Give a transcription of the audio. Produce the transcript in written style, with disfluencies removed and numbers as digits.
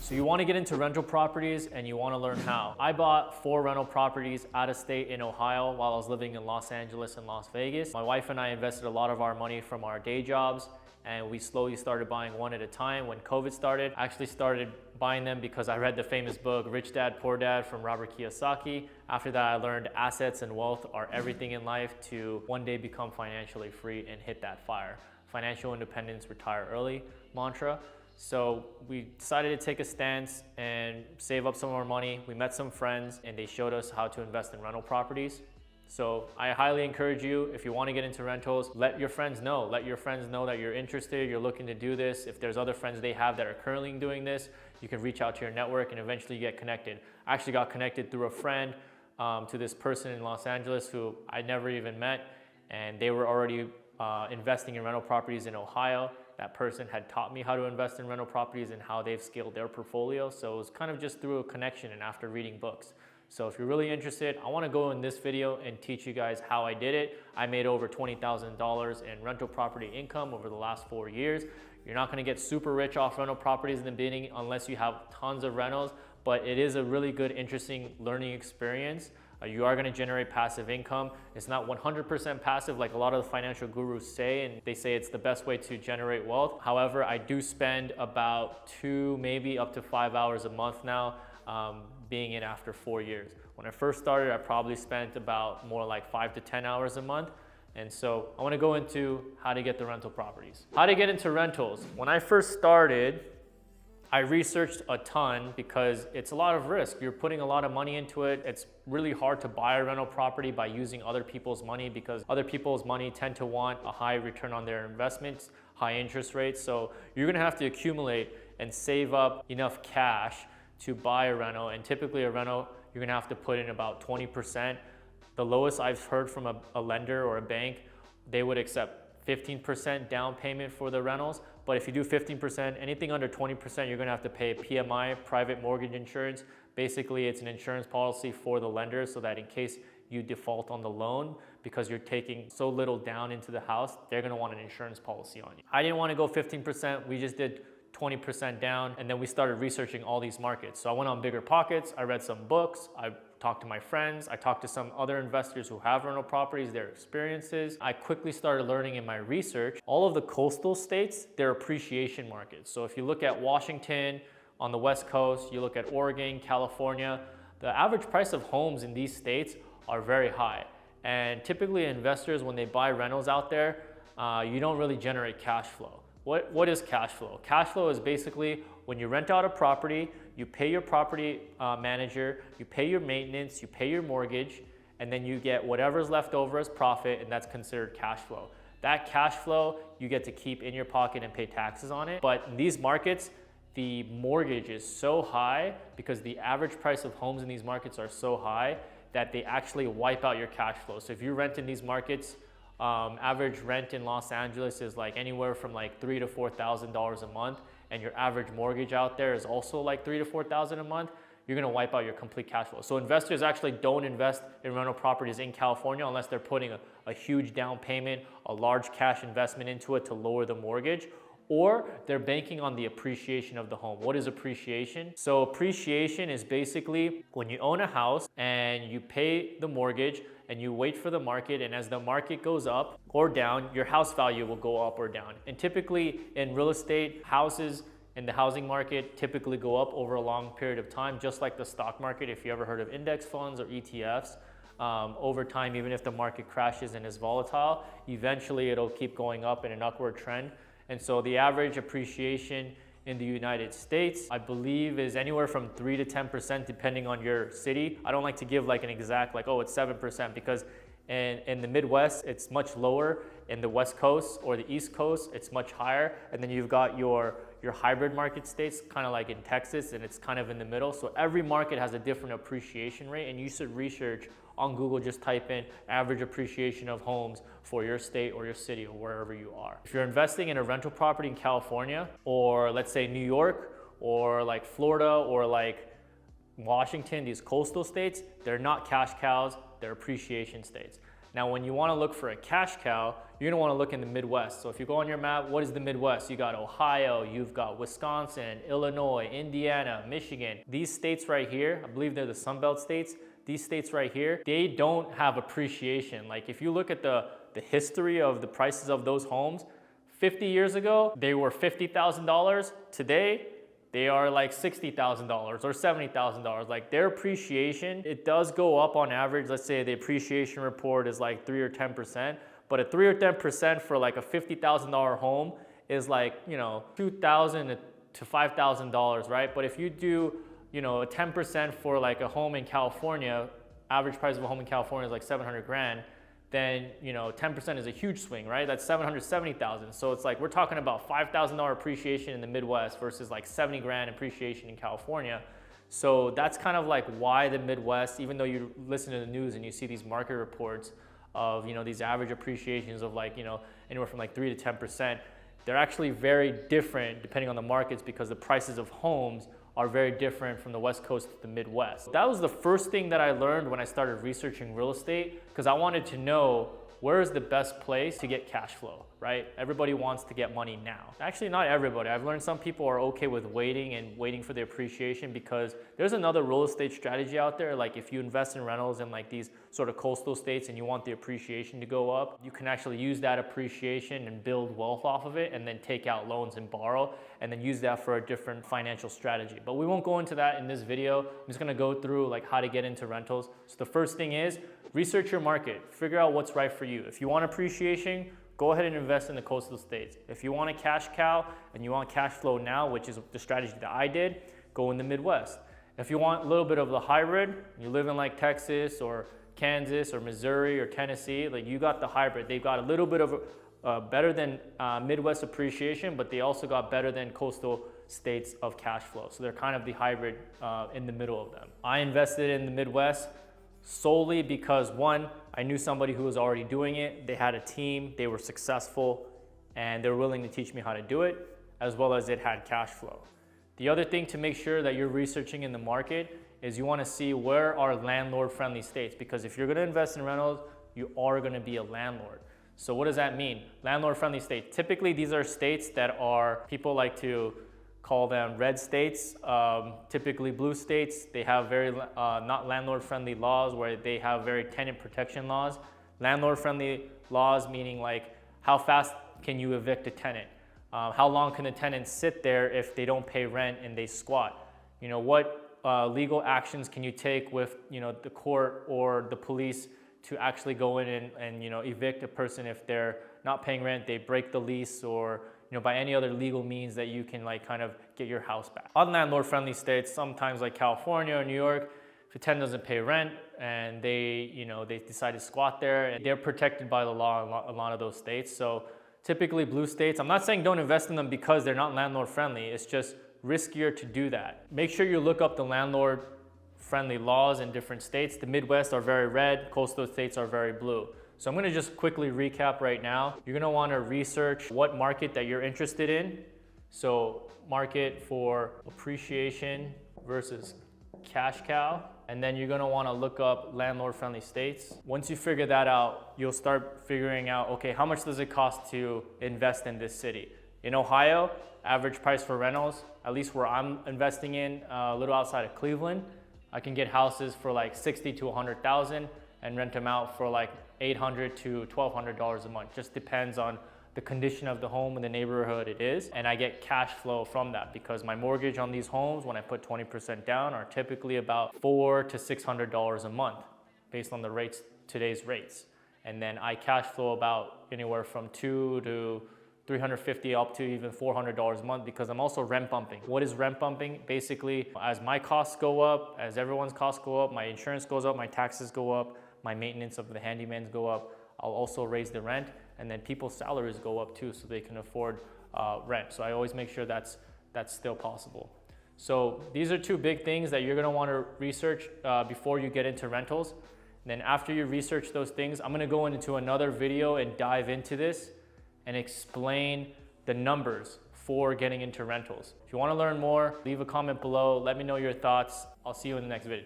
So you want to get into rental properties and you want to learn how. I bought 4 rental properties out of state in Ohio while I was living in Los Angeles and Las Vegas. My wife and I invested a lot of our money from our day jobs, and we slowly started buying one at a time. When COVID started, I actually started buying them because I read the famous book, Rich Dad, Poor Dad from Robert Kiyosaki. After that, I learned assets and wealth are everything in life to one day become financially free and hit that fire. Financial independence, retire early mantra. So we decided to take a stance and save up some of our money. We met some friends and they showed us how to invest in rental properties. So I highly encourage you, if you want to get into rentals, let your friends know. Let your friends know that you're interested, you're looking to do this. If there's other friends they have that are currently doing this, you can reach out to your network and eventually get connected. I actually got connected through a friend to this person in Los Angeles who I never even met, and they were already investing in rental properties in Ohio. That person had taught me how to invest in rental properties and how they've scaled their portfolio. So it was kind of just through a connection and after reading books. So if you're really interested, I want to go in this video and teach you guys how I did it. I made over $20,000 in rental property income over the last 4 years. You're not going to get super rich off rental properties in the beginning unless you have tons of rentals, but it is a really good, interesting learning experience. You are going to generate passive income. It's not 100% passive like a lot of the financial gurus say, and they say it's the best way to generate wealth. However, I do spend about 2, maybe up to 5 hours a month now being in after 4 years. When I first started, I probably spent about more like 5 to 10 hours a month. And so I want to go into how to get the rental properties. How to get into rentals. When I first started, I researched a ton because it's a lot of risk. You're putting a lot of money into it. It's really hard to buy a rental property by using other people's money because other people's money tend to want a high return on their investments, high interest rates. So you're gonna have to accumulate and save up enough cash to buy a rental. And typically a rental, you're gonna have to put in about 20%. The lowest I've heard from a lender or a bank, they would accept 15% down payment for the rentals. But if you do 15%, anything under 20%, you're gonna have to pay PMI, private mortgage insurance. Basically, it's an insurance policy for the lender so that in case you default on the loan, because you're taking so little down into the house, they're gonna want an insurance policy on you. I didn't wanna go 15%, we just did 20% down, and then we started researching all these markets. So I went on Bigger Pockets, I read some books, I talked to my friends, I talked to some other investors who have rental properties, their experiences. I quickly started learning in my research, all of the coastal states, they're appreciation markets. So if you look at Washington on the West Coast, you look at Oregon, California, the average price of homes in these states are very high. And typically investors, when they buy rentals out there, you don't really generate cash flow. What is cash flow? Cash flow is basically when you rent out a property, you pay your property manager, you pay your maintenance, you pay your mortgage, and then you get whatever's left over as profit, and that's considered cash flow. That cash flow you get to keep in your pocket and pay taxes on it. But in these markets, the mortgage is so high because the average price of homes in these markets are so high that they actually wipe out your cash flow. So if you rent in these markets, average rent in Los Angeles is like anywhere from like $3,000 to $4,000 a month, and your average mortgage out there is also like $3,000 to $4,000 a month, you're gonna wipe out your complete cash flow. So investors actually don't invest in rental properties in California unless they're putting a huge down payment, a large cash investment into it to lower the mortgage, or they're banking on the appreciation of the home. What is appreciation? So appreciation is basically when you own a house and you pay the mortgage and you wait for the market, and as the market goes up or down, your house value will go up or down. And typically in real estate, houses in the housing market typically go up over a long period of time, just like the stock market. If you ever heard of index funds or ETFs, over time, even if the market crashes and is volatile, eventually it'll keep going up in an upward trend. And so the average appreciation in the United States, I believe, is anywhere from 3 to 10% depending on your city. I don't like to give like an exact, like, oh, it's 7%, because in the Midwest, it's much lower. In the West Coast or the East Coast, it's much higher. And then you've got your hybrid market states, kind of like in Texas, and it's kind of in the middle. So every market has a different appreciation rate, and you should research on Google, just type in average appreciation of homes for your state or your city or wherever you are. If you're investing in a rental property in California, or let's say New York, or like Florida, or like Washington, these coastal states, they're not cash cows, they're appreciation states. Now, when you want to look for a cash cow, you're going to want to look in the Midwest. So if you go on your map, what is the Midwest? You got Ohio, you've got Wisconsin, Illinois, Indiana, Michigan. These states right here, I believe they're the Sun Belt states. These states right here, they don't have appreciation. Like if you look at the history of the prices of those homes, 50 years ago, they were $50,000. Today, they are like $60,000 or $70,000. Like their appreciation, it does go up on average. Let's say the appreciation report is like 3 or 10%, but a 3 or 10% for like a $50,000 home is like, you know, $2,000 to $5,000, right? But if you do, you know, a 10% for like a home in California, average price of a home in California is like 700 grand, then, you know, 10% is a huge swing, right? That's 770,000. So it's like, we're talking about $5,000 appreciation in the Midwest versus like 70 grand appreciation in California. So that's kind of like why the Midwest, even though you listen to the news and you see these market reports of, you know, these average appreciations of like, you know, anywhere from like 3 to 10%, they're actually very different depending on the markets because the prices of homes are very different from the West Coast to the Midwest. That was the first thing that I learned when I started researching real estate, because I wanted to know where is the best place to get cash flow, right? Everybody wants to get money now. Actually, not everybody. I've learned some people are okay with waiting for the appreciation, because there's another real estate strategy out there. Like if you invest in rentals in like these sort of coastal states and you want the appreciation to go up, you can actually use that appreciation and build wealth off of it and then take out loans and borrow and then use that for a different financial strategy. But we won't go into that in this video. I'm just gonna go through like how to get into rentals. So the first thing is research your market, figure out what's right for you. If you want appreciation, go ahead and invest in the coastal states. If you want a cash cow and you want cash flow now, which is the strategy that I did, go in the Midwest. If you want a little bit of the hybrid, you live in like Texas or Kansas or Missouri or Tennessee, like you got the hybrid. They've got a little bit of better than Midwest appreciation, but they also got better than coastal states of cash flow. So they're kind of the hybrid in the middle of them. I invested in the Midwest solely because, one, I knew somebody who was already doing it. They had a team, they were successful, and they were willing to teach me how to do it, as well as it had cash flow. The other thing to make sure that you're researching in the market is you want to see where are landlord-friendly states, because if you're going to invest in rentals, you are going to be a landlord. So what does that mean? Landlord-friendly states. Typically, these are states that are, people like to call them red states, typically blue states. They have very not landlord-friendly laws, where they have very tenant protection laws. Landlord-friendly laws meaning like how fast can you evict a tenant? How long can the tenant sit there if they don't pay rent and they squat? You know, what legal actions can you take with, you know, the court or the police to actually go in and you know, evict a person if they're not paying rent, they break the lease, or you know, by any other legal means that you can like kind of get your house back. On landlord-friendly states, sometimes like California or New York, if a tenant doesn't pay rent and they, you know, they decide to squat there, and they're protected by the law in a lot of those states. So typically blue states, I'm not saying don't invest in them because they're not landlord-friendly. It's just riskier to do that. Make sure you look up the landlord-friendly laws in different states. The Midwest are very red, coastal states are very blue. So I'm gonna just quickly recap right now. You're gonna wanna research what market that you're interested in. So market for appreciation versus cash cow. And then you're gonna wanna look up landlord-friendly states. Once you figure that out, you'll start figuring out, okay, how much does it cost to invest in this city? In Ohio, average price for rentals, at least where I'm investing in, a little outside of Cleveland, I can get houses for like 60 to 100,000 and rent them out for like $800 to $1,200 a month. Just depends on the condition of the home and the neighborhood it is. And I get cash flow from that because my mortgage on these homes, when I put 20% down, are typically about $400 to $600 a month based on the rates, today's rates. And then I cash flow about anywhere from $200 to $350 up to even $400 a month because I'm also rent bumping. What is rent bumping? Basically, as my costs go up, as everyone's costs go up, my insurance goes up, my taxes go up, my maintenance of the handymans go up, I'll also raise the rent, and then people's salaries go up too so they can afford rent. So I always make sure that's still possible. So these are two big things that you're gonna wanna research before you get into rentals. And then after you research those things, I'm gonna go into another video and dive into this and explain the numbers for getting into rentals. If you wanna learn more, leave a comment below, let me know your thoughts. I'll see you in the next video.